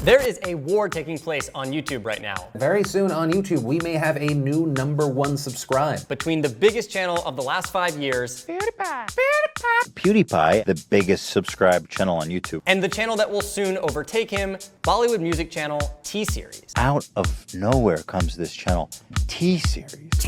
There is a war taking place on YouTube right now. Very soon on YouTube, we may have a new #1 subscribe. Between the biggest channel of the last 5 years, PewDiePie, the biggest subscribed channel on YouTube. and the channel that will soon overtake him, Bollywood music channel TSeries. Out of nowhere comes this channel, TSeries.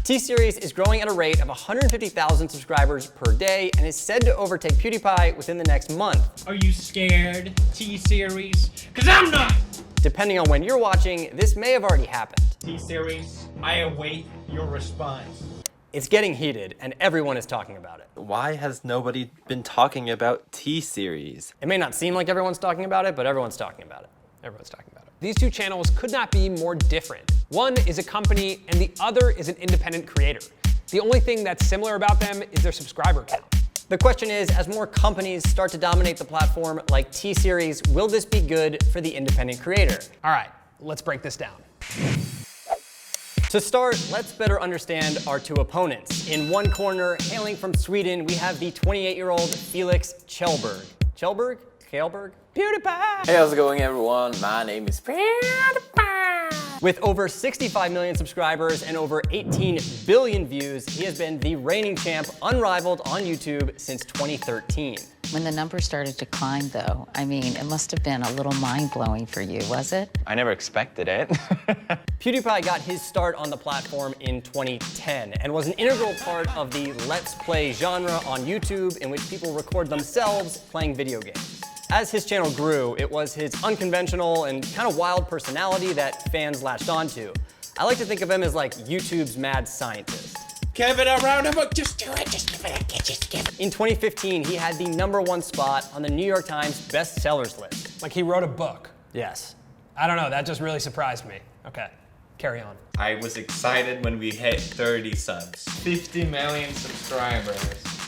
TSeries is growing at a rate of 150,000 subscribers per day and is said to overtake PewDiePie within the next month. Are you scared, T-Series? Cause I'm not! Depending on when you're watching, this may have already happened. T-Series, I await your response. It's getting heated and everyone is talking about it. Why has nobody been talking about T-Series? It may not seem like everyone's talking about it, but everyone's talking about it. Everyone's talking about it. These two channels could not be more different. One is a company and the other is an independent creator. The only thing that's similar about them is their subscriber count. The question is, as more companies start to dominate the platform like T-Series, will this be good for the independent creator? All right, let's break this down. To start, let's better understand our two opponents. In one corner, hailing from Sweden, we have the 28-year-old Felix Kjellberg. Kjellberg? PewDiePie! Hey, how's it going, everyone? My name is PewDiePie. With over 65 million subscribers and over 18 billion views, he has been the reigning champ, unrivaled on YouTube since 2013. When the numbers started to climb, though, I mean, it must have been a little mind-blowing for you, was it? I never expected it. PewDiePie got his start on the platform in 2010 and was an integral part of the Let's Play genre on YouTube, in which people record themselves playing video games. As his channel grew, it was his unconventional and kind of wild personality that fans latched onto. I like to think of him as like YouTube's mad scientist. Give it a round of applause. Just do it. Just give it a just give it. In 2015, he had the #1 spot on the New York Times bestsellers list. Like he wrote a book. Yes. I don't know, that just really surprised me. Okay, carry on. I was excited when we hit 30 subs. 50 million subscribers.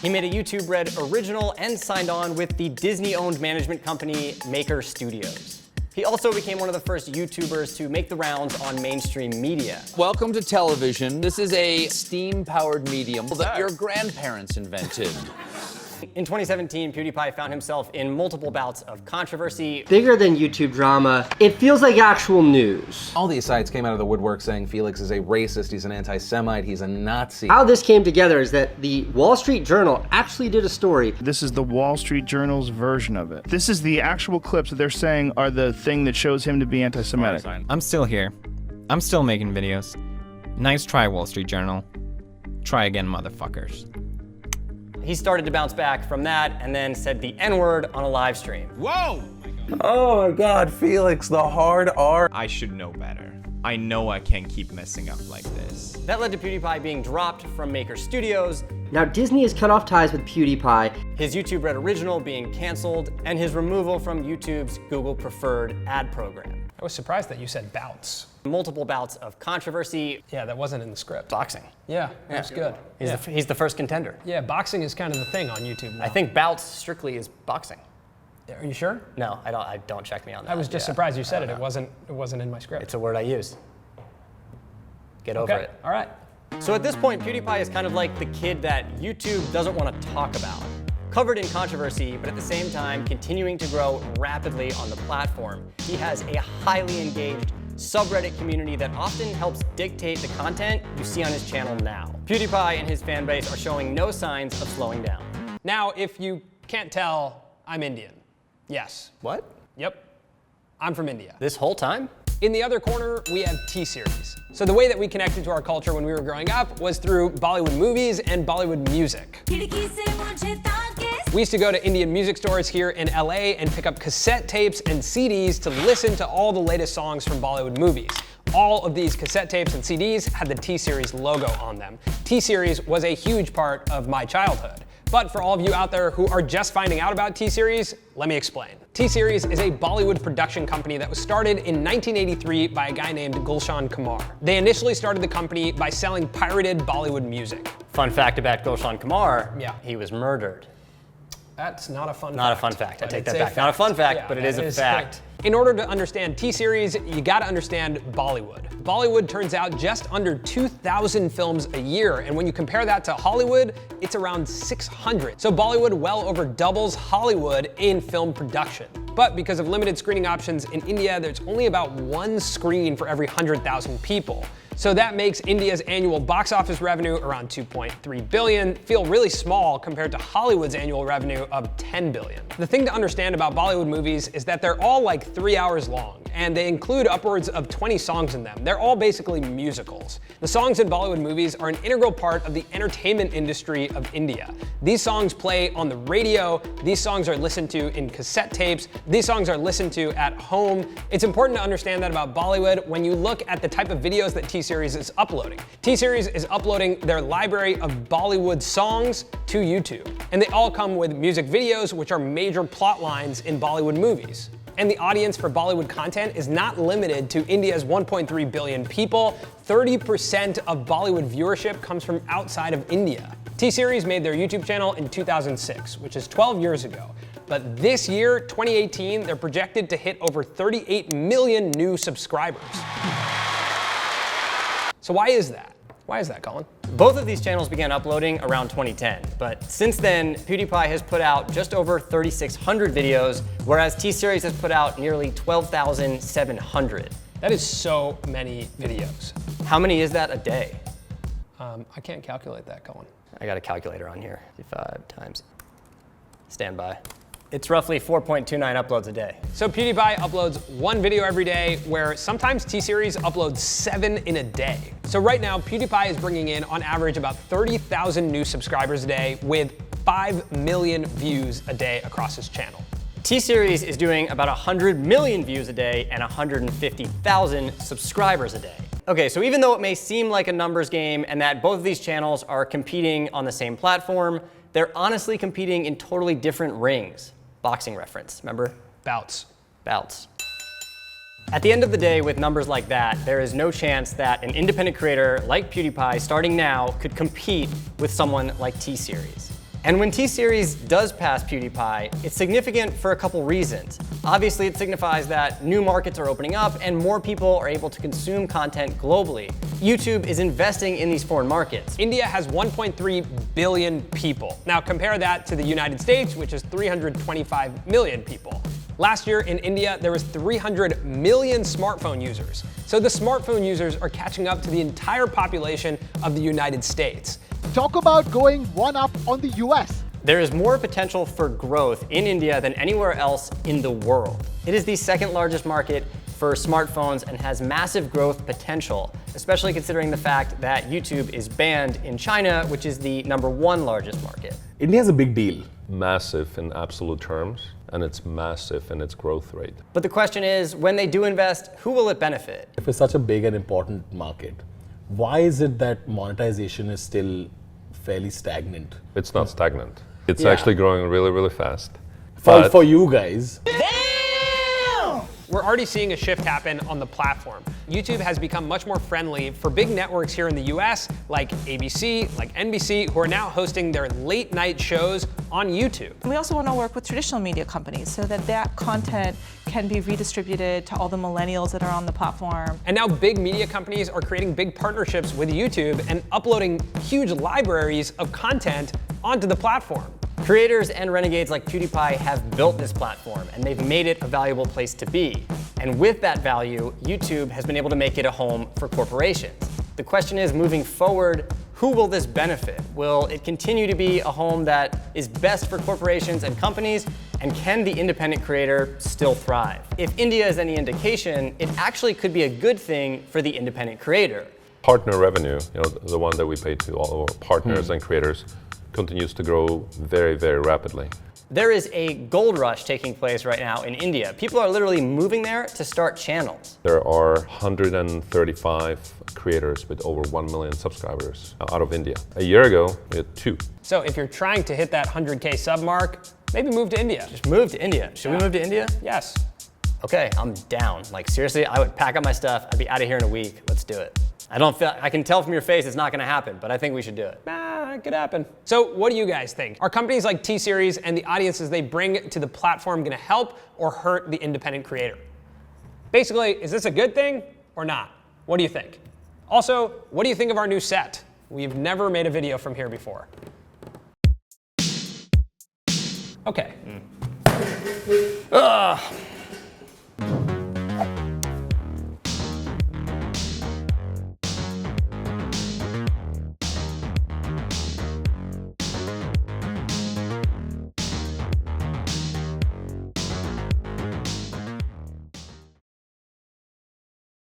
He made a YouTube Red original and signed on with the Disney-owned management company Maker Studios. He also became one of the first YouTubers to make the rounds on mainstream media. Welcome to television. This is a steam-powered medium that your grandparents invented. In 2017, PewDiePie found himself in multiple bouts of controversy. Bigger than YouTube drama, it feels like actual news. All these sites came out of the woodwork saying Felix is a racist, he's an anti-Semite, he's a Nazi. How this came together is that the Wall Street Journal actually did a story. This is the Wall Street Journal's version of it. This is the actual clips that they're saying are the thing that shows him to be anti-Semitic. I'm still here. I'm still making videos. Nice try, Wall Street Journal. Try again, motherfuckers. He started to bounce back from that and then said the N-word on a live stream. Whoa! Oh my God, Felix, the hard R. I should know better. I know I can't keep messing up like this. That led to PewDiePie being dropped from Maker Studios, Now Disney has cut off ties with PewDiePie. his YouTube Red original being canceled, and his removal from YouTube's Google Preferred ad program. I was surprised that you said bouts. Multiple bouts of controversy. Yeah, that wasn't in the script. Boxing. Yeah, that's good. He's the first contender. Yeah, boxing is kind of the thing on YouTube now. I think bouts strictly is boxing. Are you sure? No, I don't check me on that. I was just surprised you said it. It wasn't in my script. It's a word I use. Get over okay. it. All right. So at this point, PewDiePie is kind of like the kid that YouTube doesn't want to talk about. Covered in controversy, but at the same time continuing to grow rapidly on the platform. He has a highly engaged subreddit community that often helps dictate the content you see on his channel now. PewDiePie and his fan base are showing no signs of slowing down. Now, if you can't tell, I'm Indian. Yes. What? Yep. I'm from India. This whole time? In the other corner, we have T-Series. So the way that we connected to our culture when we were growing up was through Bollywood movies and Bollywood music. We used to go to Indian music stores here in LA and pick up cassette tapes and CDs to listen to all the latest songs from Bollywood movies. All of these cassette tapes and CDs had the T-Series logo on them. T-Series was a huge part of my childhood. But for all of you out there who are just finding out about T-Series, let me explain. T-Series is a Bollywood production company that was started in 1983 by a guy named Gulshan Kumar. They initially started the company by selling pirated Bollywood music. Fun fact about Gulshan Kumar, Yeah. he was murdered. That's not a fun fact. Not a fun fact, I but take it's that a back. Not a fun fact, Yeah, but it that is a fact. In order to understand T-Series, you gotta understand Bollywood. Bollywood turns out just under 2,000 films a year, and when you compare that to Hollywood, it's around 600. So Bollywood well over doubles Hollywood in film production. But because of limited screening options in India, there's only about one screen for every 100,000 people. So that makes India's annual box office revenue around 2.3 billion feel really small compared to Hollywood's annual revenue of 10 billion. The thing to understand about Bollywood movies is that they're all like 3 hours long, and they include upwards of 20 songs in them. They're all basically musicals. The songs in Bollywood movies are an integral part of the entertainment industry of India. These songs play on the radio, these songs are listened to in cassette tapes, these songs are listened to at home. It's important to understand that about Bollywood when you look at the type of videos that TSeries is uploading. TSeries is uploading their library of Bollywood songs to YouTube, and they all come with music videos, which are major plot lines in Bollywood movies. And the audience for Bollywood content is not limited to India's 1.3 billion people. 30% of Bollywood viewership comes from outside of India. TSeries made their YouTube channel in 2006, which is 12 years ago. But this year, 2018, they're projected to hit over 38 million new subscribers. So why is that? Why is that, Colin? Both of these channels began uploading around 2010, but since then, PewDiePie has put out just over 3,600 videos, whereas TSeries has put out nearly 12,700. That is so many videos. How many is that a day? I can't calculate that, Colin. I got a calculator on here. 5 times. Stand by. It's roughly 4.29 uploads a day. So PewDiePie uploads one video every day, where sometimes TSeries uploads 7 in a day. So right now, PewDiePie is bringing in, on average, about 30,000 new subscribers a day with 5 million views a day across his channel. TSeries is doing about 100 million views a day and 150,000 subscribers a day. Okay, so even though it may seem like a numbers game and that both of these channels are competing on the same platform, they're honestly competing in totally different rings. Boxing reference, remember? Bouts. Bouts. At the end of the day, with numbers like that, there is no chance that an independent creator like PewDiePie starting now could compete with someone like TSeries. And when TSeries does pass PewDiePie, it's significant for a couple reasons. Obviously, it signifies that new markets are opening up and more people are able to consume content globally. YouTube is investing in these foreign markets. India has 1.3 billion people. Now compare that to the United States, which is 325 million people. Last year in India, there was 300 million smartphone users. So the smartphone users are catching up to the entire population of the United States. Talk about going one up on the US. There is more potential for growth in India than anywhere else in the world. It is the second largest market for smartphones and has massive growth potential, especially considering the fact that YouTube is banned in China, which is the #1 largest market. India is a big deal. Massive in absolute terms, and it's massive in its growth rate. But the question is, when they do invest, who will it benefit? If it's such a big and important market, why is it that monetization is still fairly stagnant? It's not stagnant. It's actually growing really, really fast. For you guys. We're already seeing a shift happen on the platform. YouTube has become much more friendly for big networks here in the US, like ABC, like NBC, who are now hosting their late night shows on YouTube. We also want to work with traditional media companies so that that content can be redistributed to all the millennials that are on the platform. And now big media companies are creating big partnerships with YouTube and uploading huge libraries of content onto the platform. Creators and renegades like PewDiePie have built this platform, and they've made it a valuable place to be. And with that value, YouTube has been able to make it a home for corporations. The question is, moving forward, who will this benefit? Will it continue to be a home that is best for corporations and companies? And can the independent creator still thrive? If India is any indication, it actually could be a good thing for the independent creator. Partner revenue, the one that we pay to all our partners and creators, continues to grow very, very rapidly. There is a gold rush taking place right now in India. People are literally moving there to start channels. There are 135 creators with over 1 million subscribers out of India. A year ago, we had 2. So if you're trying to hit that 100K sub mark, maybe move to India. Just move to India. Should we move to India? Yes. Okay, I'm down. Like seriously, I would pack up my stuff. I'd be out of here in a week. Let's do it. I can tell from your face it's not gonna happen, but I think we should do it. It could happen. So what do you guys think? Are companies like TSeries and the audiences they bring to the platform gonna help or hurt the independent creator? Basically, is this a good thing or not? What do you think? Also, what do you think of our new set? We've never made a video from here before. Okay.